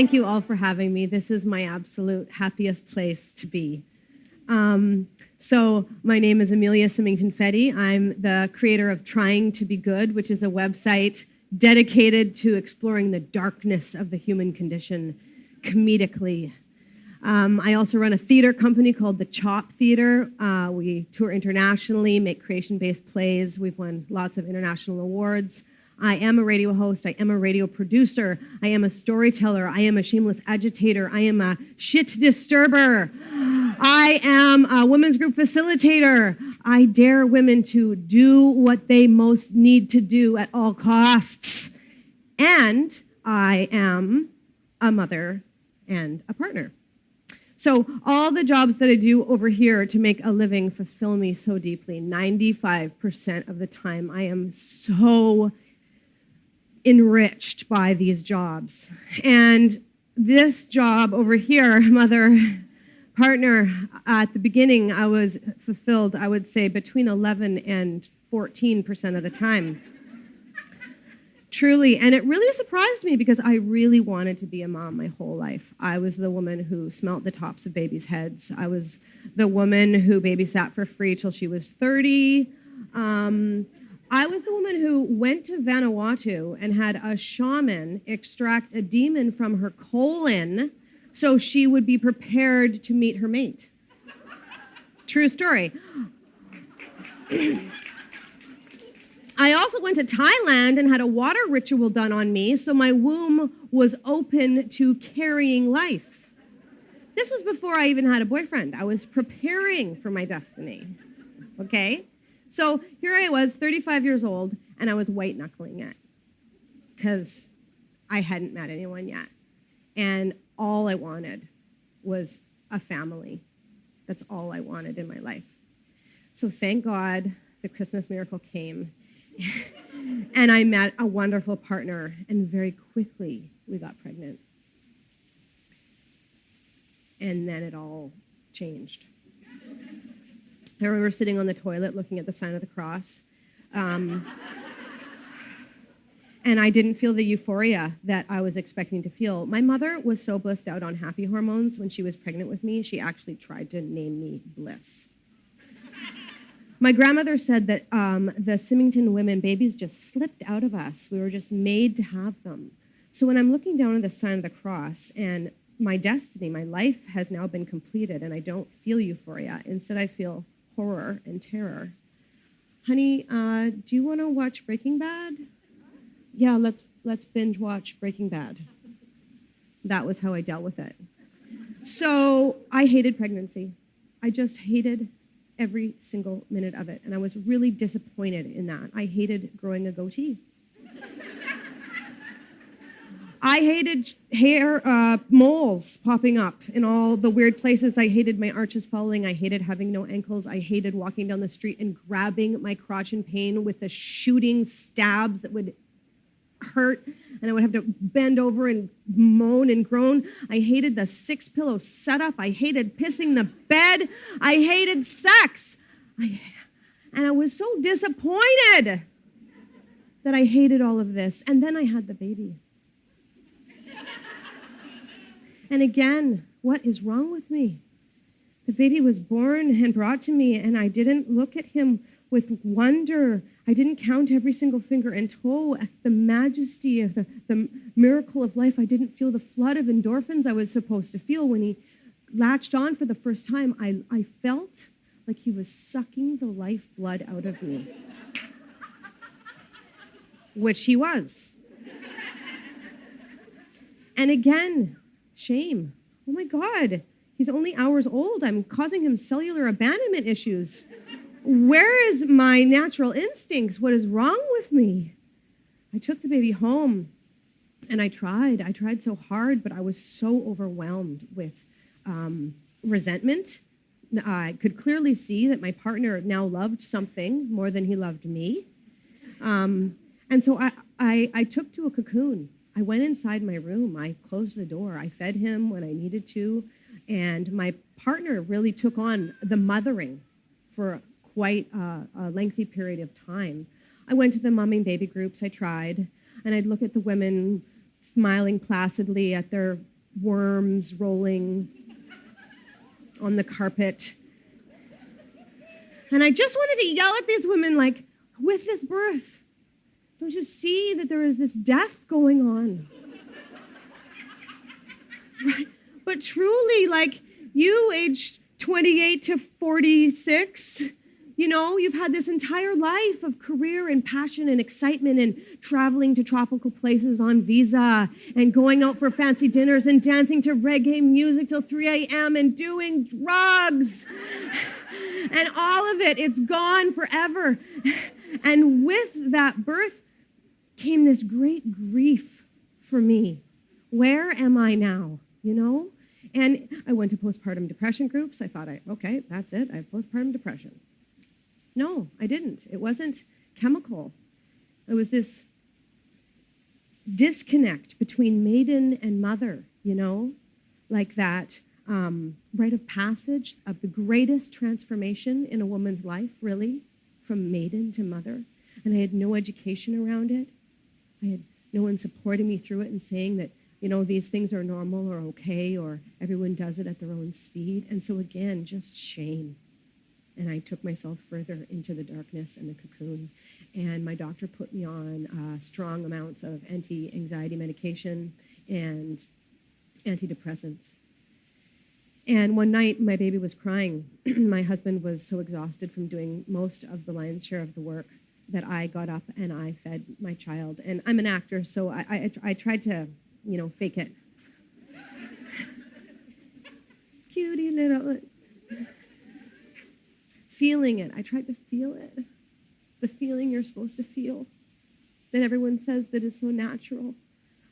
Thank you all for having me. This is my absolute happiest place to be. So my name is Emelia Symington Fedy. I'm the creator of Trying to Be Good, which is a website dedicated to exploring the darkness of the human condition comedically. I also run a theater company called the Chop Theater. We tour internationally, make creation-based plays. We've won lots of international awards. I am a radio host. I am a radio producer. I am a storyteller. I am a shameless agitator. I am a shit disturber. I am a women's group facilitator. I dare women to do what they most need to do at all costs. And I am a mother and a partner. So all the jobs that I do over here to make a living fulfill me so deeply. 95% of the time I am so enriched by these jobs. And this job over here, mother, partner, at the beginning I was fulfilled, I would say, between 11 and 14% of the time. Truly, and it really surprised me because I really wanted to be a mom my whole life. I was the woman who smelt the tops of babies' heads. I was the woman who babysat for free till she was 30. I was the woman who went to Vanuatu and had a shaman extract a demon from her colon so she would be prepared to meet her mate. True story. I also went to Thailand and had a water ritual done on me so my womb was open to carrying life. This was before I even had a boyfriend. I was preparing for my destiny, okay? So here I was, 35 years old, and I was white-knuckling it because I hadn't met anyone yet. And all I wanted was a family. That's all I wanted in my life. So thank God the Christmas miracle came, and I met a wonderful partner, and very quickly we got pregnant. And then it all changed. I remember sitting on the toilet looking at the sign of the cross. And I didn't feel the euphoria that I was expecting to feel. My mother was so blissed out on happy hormones when she was pregnant with me, she actually tried to name me Bliss. My grandmother said that the Symington women, babies just slipped out of us. We were just made to have them. So when I'm looking down at the sign of the cross and my destiny, my life has now been completed and I don't feel euphoria. Instead, I feel horror and terror. Honey, do you want to watch Breaking Bad? Yeah, let's binge watch Breaking Bad. That was how I dealt with it. So I hated pregnancy. I just hated every single minute of it, and I was really disappointed in that. I hated growing a goatee. I hated hair moles popping up in all the weird places. I hated my arches falling. I hated having no ankles. I hated walking down the street and grabbing my crotch in pain with the shooting stabs that would hurt, and I would have to bend over and moan and groan. I hated the 6-pillow setup. I hated pissing the bed. I hated sex. And I was so disappointed that I hated all of this. And then I had the baby. And again, what is wrong with me? The baby was born and brought to me, and I didn't look at him with wonder. I didn't count every single finger and toe at the majesty of the miracle of life. I didn't feel the flood of endorphins I was supposed to feel when he latched on for the first time. I felt like he was sucking the lifeblood out of me, which he was. And again, shame. Oh my God, he's only hours old. I'm causing him cellular abandonment issues. Where is my natural instincts? What is wrong with me? I took the baby home, and I tried so hard, but I was so overwhelmed with resentment. I could clearly see that my partner now loved something more than he loved me. And so I took to a cocoon. I went inside my room. I closed the door. I fed him when I needed to. And my partner really took on the mothering for quite a lengthy period of time. I went to the momming baby groups. I tried. And I'd look at the women smiling placidly at their worms rolling on the carpet. And I just wanted to yell at these women like, with this birth, don't you see that there is this death going on? Right? But truly, like, you aged 28 to 46, you've had this entire life of career and passion and excitement and traveling to tropical places on visa and going out for fancy dinners and dancing to reggae music till 3 a.m. and doing drugs. And all of it, it's gone forever. And with that birth came this great grief for me. Where am I now, And I went to postpartum depression groups. I thought, okay, that's it. I have postpartum depression. No, I didn't. It wasn't chemical. It was this disconnect between maiden and mother, like that rite of passage of the greatest transformation in a woman's life, really, from maiden to mother. And I had no education around it. I had no one supporting me through it and saying that, these things are normal or okay, or everyone does it at their own speed. And so again, just shame. And I took myself further into the darkness and the cocoon. And my doctor put me on strong amounts of anti-anxiety medication and antidepressants. And one night, my baby was crying. My husband was so exhausted from doing most of the lion's share of the work that I got up and I fed my child. And I'm an actor, so I tried to, fake it. Cutie little... Feeling it. I tried to feel it. The feeling you're supposed to feel that everyone says that is so natural.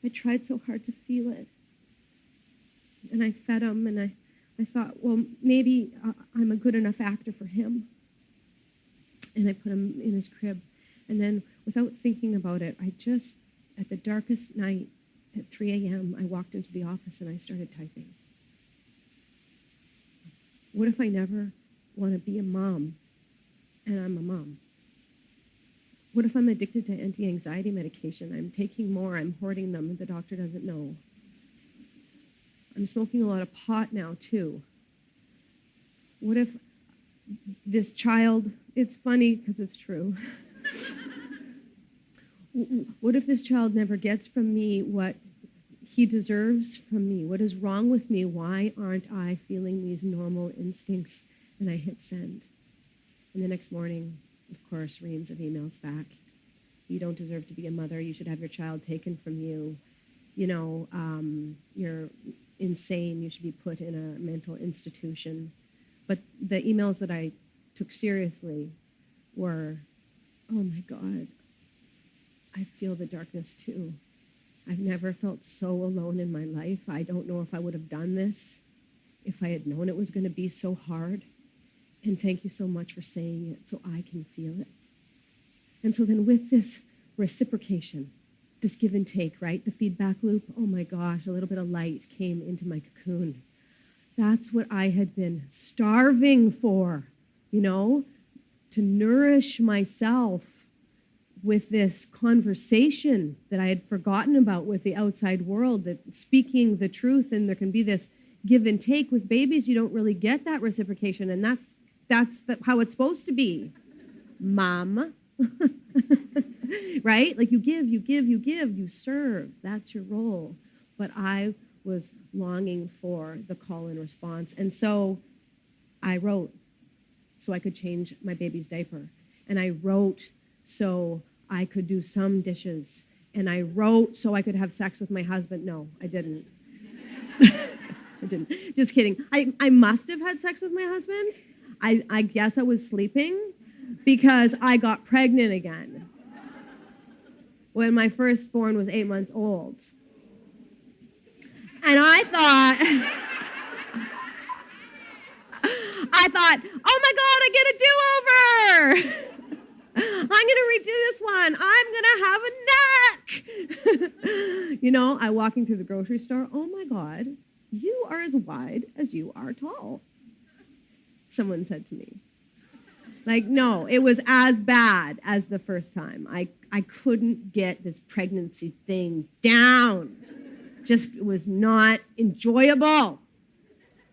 I tried so hard to feel it. And I fed him, and I thought, well, maybe I'm a good enough actor for him. And I put him in his crib. And then, without thinking about it, at the darkest night, at 3 a.m., I walked into the office and I started typing. What if I never want to be a mom and I'm a mom? What if I'm addicted to anti-anxiety medication? I'm taking more, I'm hoarding them, and the doctor doesn't know. I'm smoking a lot of pot now, too. What if this child, it's funny because it's true. What if this child never gets from me what he deserves from me? What is wrong with me? Why aren't I feeling these normal instincts? And I hit send. And the next morning, of course, reams of emails back. You don't deserve to be a mother. You should have your child taken from you. You're insane. You should be put in a mental institution. But the emails that I took seriously were, oh my God, I feel the darkness too. I've never felt so alone in my life. I don't know if I would have done this if I had known it was going to be so hard. And thank you so much for saying it so I can feel it. And so then with this reciprocation, this give and take, right? The feedback loop, oh my gosh, a little bit of light came into my cocoon. That's what I had been starving for, to nourish myself with this conversation that I had forgotten about with the outside world, that speaking the truth, and there can be this give and take. With babies, you don't really get that reciprocation, and that's how it's supposed to be, Mom. Right? Like you give, you serve. That's your role. But I was longing for the call and response. And so I wrote so I could change my baby's diaper. And I wrote so I could do some dishes. And I wrote so I could have sex with my husband. No, I didn't. I didn't. Just kidding. I must have had sex with my husband. I guess I was sleeping because I got pregnant again when my firstborn was 8 months old. And I thought, oh my God, I get a do-over. I'm going to redo this one. I'm going to have a neck. I walking through the grocery store. Oh my God, you are as wide as you are tall. Someone said to me. Like, no, it was as bad as the first time. I couldn't get this pregnancy thing down. It was not enjoyable.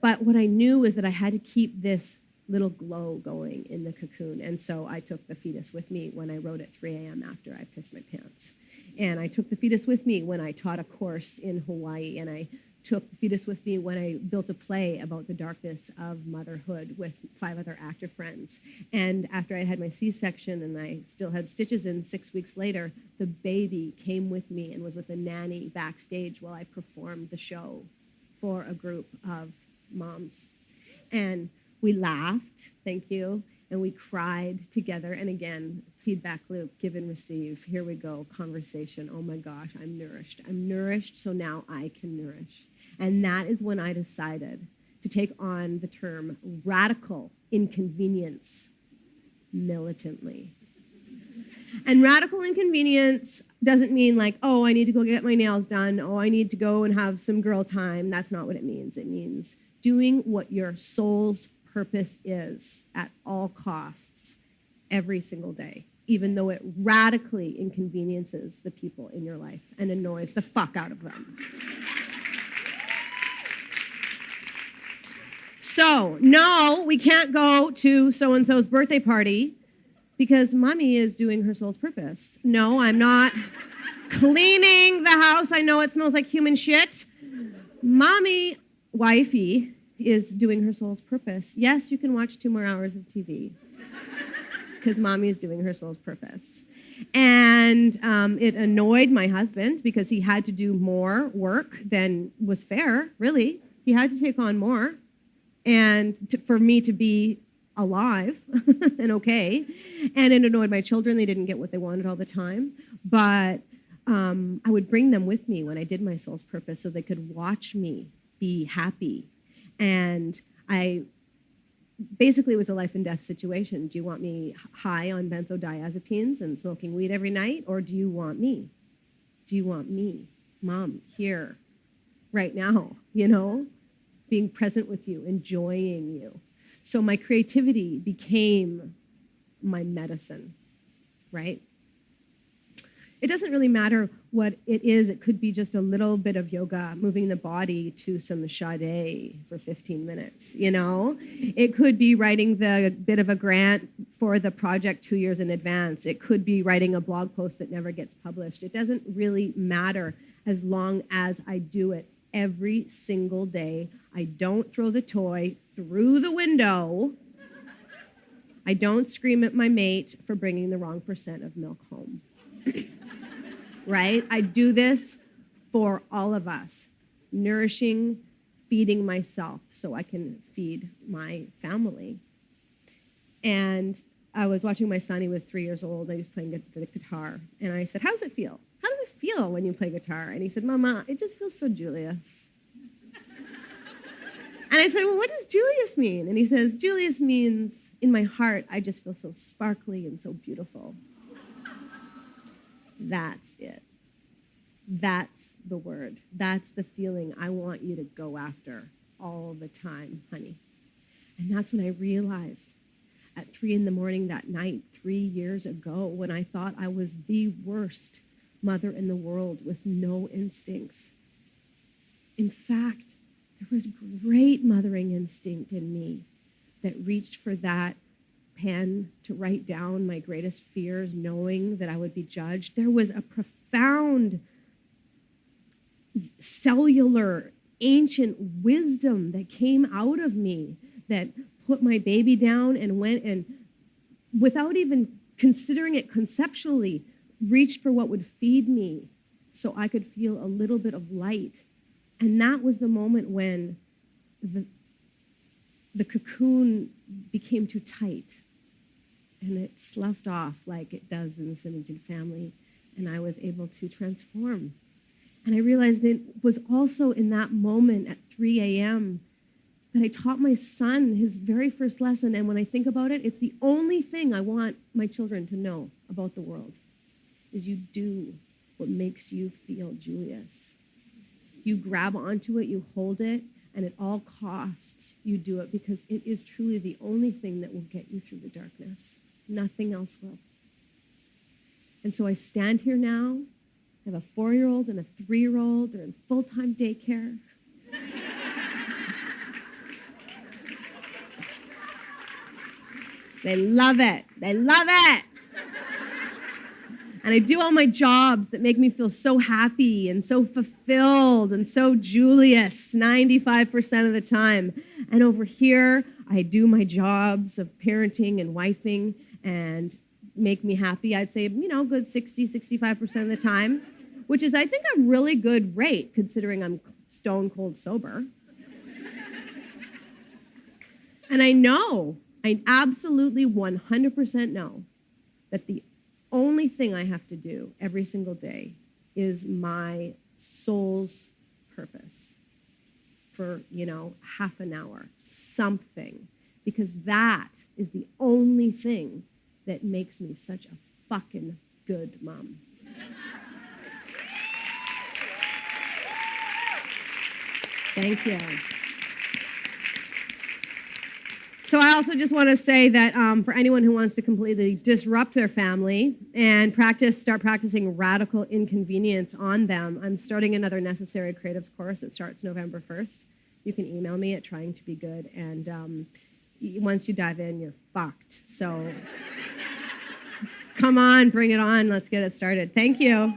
But what I knew was that I had to keep this little glow going in the cocoon. And so I took the fetus with me when I rode at 3 a.m. after I pissed my pants. And I took the fetus with me when I taught a course in Hawaii. And I took the fetus with me when I built a play about the darkness of motherhood with 5 other actor friends. And after I had my C-section and I still had stitches in 6 weeks later, the baby came with me and was with a nanny backstage while I performed the show for a group of moms. And we laughed, thank you, and we cried together. And again, feedback loop, give and receive. Here we go, conversation. Oh my gosh, I'm nourished. I'm nourished, so now I can nourish. And that is when I decided to take on the term radical inconvenience militantly. And radical inconvenience doesn't mean like, oh, I need to go get my nails done. Oh, I need to go and have some girl time. That's not what it means. It means doing what your soul's purpose is at all costs every single day, even though it radically inconveniences the people in your life and annoys the fuck out of them. So, no, we can't go to so-and-so's birthday party because mommy is doing her soul's purpose. No, I'm not cleaning the house. I know it smells like human shit. Mommy, wifey, is doing her soul's purpose. Yes, you can watch 2 more hours of TV because mommy is doing her soul's purpose. And it annoyed my husband because he had to do more work than was fair, really. He had to take on more and for me to be alive and okay. And it annoyed my children. They didn't get what they wanted all the time. But I would bring them with me when I did my soul's purpose so they could watch me be happy. And basically it was a life and death situation. Do you want me high on benzodiazepines and smoking weed every night? Or do you want me? Do you want me, mom, here, right now, being present with you, enjoying you? So my creativity became my medicine, right? It doesn't really matter what it is. It could be just a little bit of yoga, moving the body to some Sade for 15 minutes, It could be writing the bit of a grant for the project 2 years in advance. It could be writing a blog post that never gets published. It doesn't really matter as long as I do it every single day. I don't throw the toy through the window. I don't scream at my mate for bringing the wrong percent of milk home. Right? I do this for all of us, nourishing, feeding myself so I can feed my family. And I was watching my son. He was 3 years old. He was playing the guitar. And I said, how does it feel? How does it feel when you play guitar? And he said, Mama, it just feels so Julius. And I said, well, what does Julius mean? And he says, Julius means, in my heart, I just feel so sparkly and so beautiful. That's it. That's the word. That's the feeling I want you to go after all the time, honey. And that's when I realized at 3 a.m. that night, 3 years ago, when I thought I was the worst mother in the world with no instincts. In fact, there was great mothering instinct in me that reached for that pen to write down my greatest fears, knowing that I would be judged. There was a profound cellular ancient wisdom that came out of me that put my baby down and went and, without even considering it conceptually, reached for what would feed me so I could feel a little bit of light. And that was the moment when the cocoon became too tight and it sloughed off like it does in the Symington family, and I was able to transform. And I realized it was also in that moment at 3 a.m. that I taught my son his very first lesson. And when I think about it, it's the only thing I want my children to know about the world, is you do what makes you feel Julius. You grab onto it, you hold it, and at all costs, you do it because it is truly the only thing that will get you through the darkness. Nothing else will. And so I stand here now I have a 4-year-old and a 3-year-old. They're in full-time daycare. They love it. They love it. And I do all my jobs that make me feel so happy and so fulfilled and so Julius 95% of the time. And over here, I do my jobs of parenting and wifing and make me happy, I'd say, good 60, 65% of the time, which is, I think, a really good rate considering I'm stone cold sober. And I absolutely 100% know that the only thing I have to do every single day is my soul's purpose for, half an hour, something, because that is the only thing that makes me such a fucking good mom. Thank you. So I also just want to say that for anyone who wants to completely disrupt their family and start practicing radical inconvenience on them, I'm starting another Necessary Creatives course. It starts November 1st. You can email me at tryingtobegood, and once you dive in, you're fucked. So come on, bring it on. Let's get it started. Thank you.